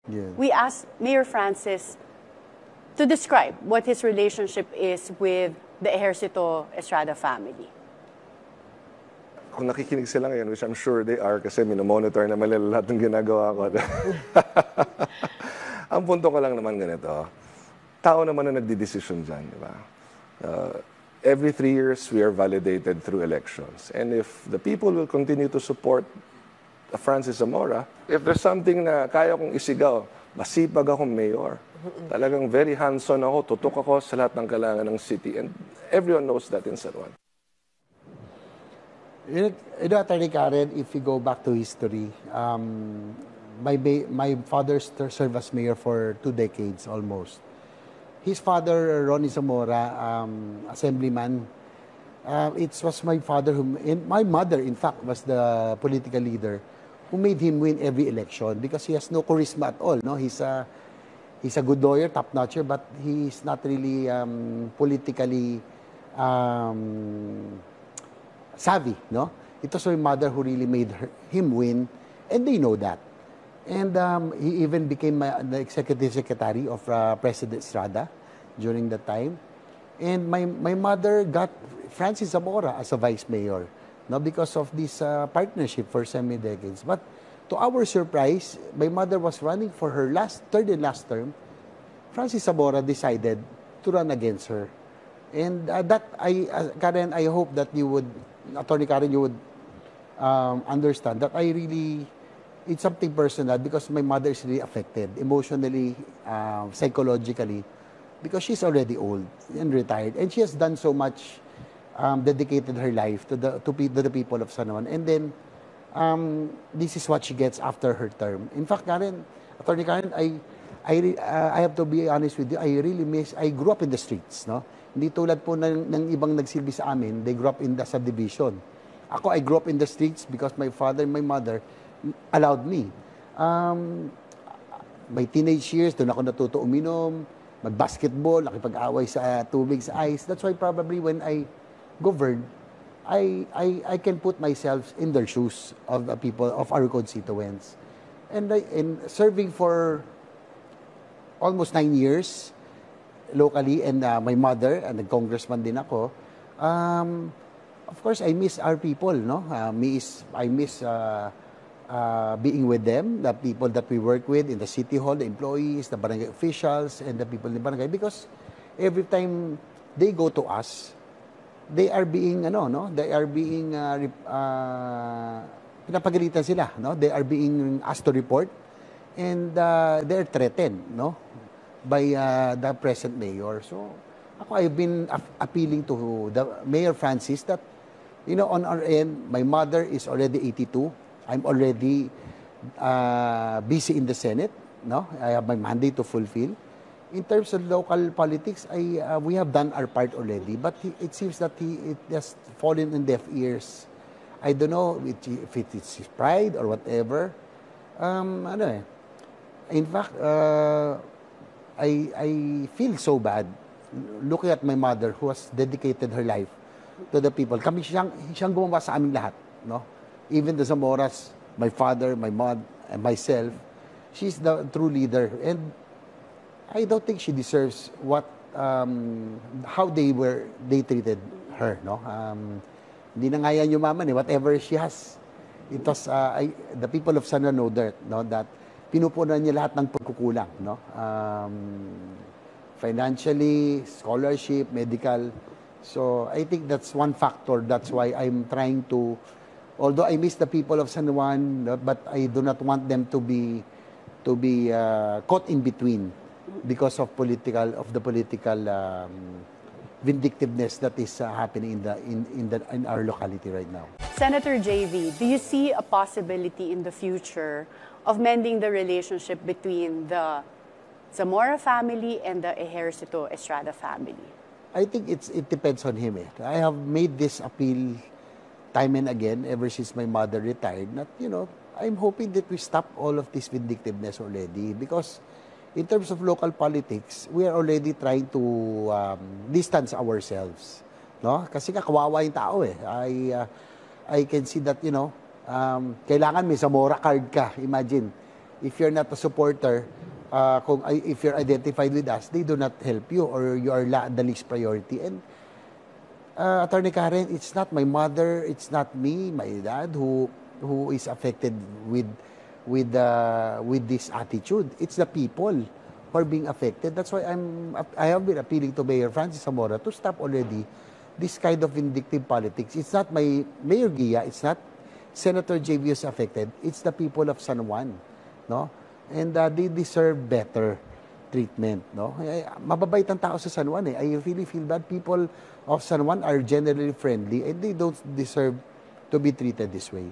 Yeah. We asked Mayor Francis to describe what his relationship is with the Ejercito Estrada family. Kung nakikinig sila ngayon, which I'm sure they are kasi minomonitor naman nila lahat ng ginagawa ko. Ang punto ko lang naman ganito, tao naman na nagdidesisyon dyan, di ba? Every 3 years, we are validated through elections. And if the people will continue to support Francis Zamora, if there's something na kaya kong isigaw, masipag akong mayor. Talagang very hands-on ako, tutok ako sa lahat ng kailangan ng city. And everyone knows that in San Juan. You know, Attorney Karen, if you go back to history, my father served as mayor for 2 decades almost. His father, Ronnie Zamora, assemblyman, it was my father, my mother, in fact, was the political leader who made him win every election because he has no charisma at all. No, he's a good lawyer, top-notcher, but he's not really politically savvy, no? It was my mother who really made him win, and they know that. And he even became the executive secretary of President Estrada during that time. And my mother got Francis Zamora as a vice mayor, no, because of this partnership for semi-decades. But to our surprise, my mother was running for her third and last term. Francis Zamora decided to run against her. And Karen, I hope that you would, Attorney Karen, you would understand that it's something personal because my mother is really affected emotionally, psychologically, because she's already old and retired, and she has done so much, dedicated her life to the people of San Juan. And then, this is what she gets after her term. In fact, Karen, Attorney Karen, I have to be honest with you, I grew up in the streets, no? Hindi tulad po ng ibang nagsilbi sa amin, they grew up in the subdivision. Ako, I grew up in the streets because my father and my mother allowed me. My teenage years, doon ako natuto uminom, mag-basketball, nakipag-away sa tubig, sa ice. That's why probably when I governed, I can put myself in their shoes of the people, of our constituents. And serving for almost 9 years, locally, and my mother, and the congressman din ako, of course, I miss our people, no? I miss being with them, the people that we work with in the city hall, the employees, the barangay officials, and the people in the barangay, because every time they go to us, they are being, pinapagalitan sila, no? They are being asked to report, and they're threatened, no? By the present mayor. So, I've been appealing to the Mayor Francis that, on our end, my mother is already 82. I'm already busy in the Senate. No, I have my mandate to fulfill. In terms of local politics, we have done our part already. But it seems that it has fallen in deaf ears. I don't know if it's his pride or whatever. In fact, I feel so bad looking at my mother who has dedicated her life to the people. Siyang gumawa sa aming lahat, no? Even the Zamoras, my father, my mom, and myself, she's the true leader. And I don't think she deserves how they treated her, no? Hindi na nga yan yumaman, whatever she has. It was, the people of San Juan know that pinupunan niya lahat ng pagkukulang, no? Financially, scholarship, medical. So I think that's one factor. That's why I'm trying to, although I miss the people of San Juan, but I do not want them to be caught in between because of the political vindictiveness that is happening in our locality right now. Senator JV, do you see a possibility in the future of mending the relationship between the Zamora family and the Ejercito Estrada family? I think it depends on him. I have made this appeal time and again ever since my mother retired. I'm hoping that we stop all of this vindictiveness already, because in terms of local politics, we are already trying to distance ourselves, no? Kasi kawawa yung tao eh. I can see that, kailangan may Zamora card ka. Imagine, if you're not a supporter, if you're identified with us, they do not help you or you are the least priority. And Attorney Karen, it's not my mother, it's not me, my dad who is affected with this attitude. It's the people who are being affected. That's why I have been appealing to Mayor Francis Zamora to stop already this kind of vindictive politics. It's not my Mayor Gia, it's not Senator JV who's affected. It's the people of San Juan, no? And they deserve better treatment, no? Mababait ang tao sa San Juan eh. I really feel that people of San Juan are generally friendly and they don't deserve to be treated this way.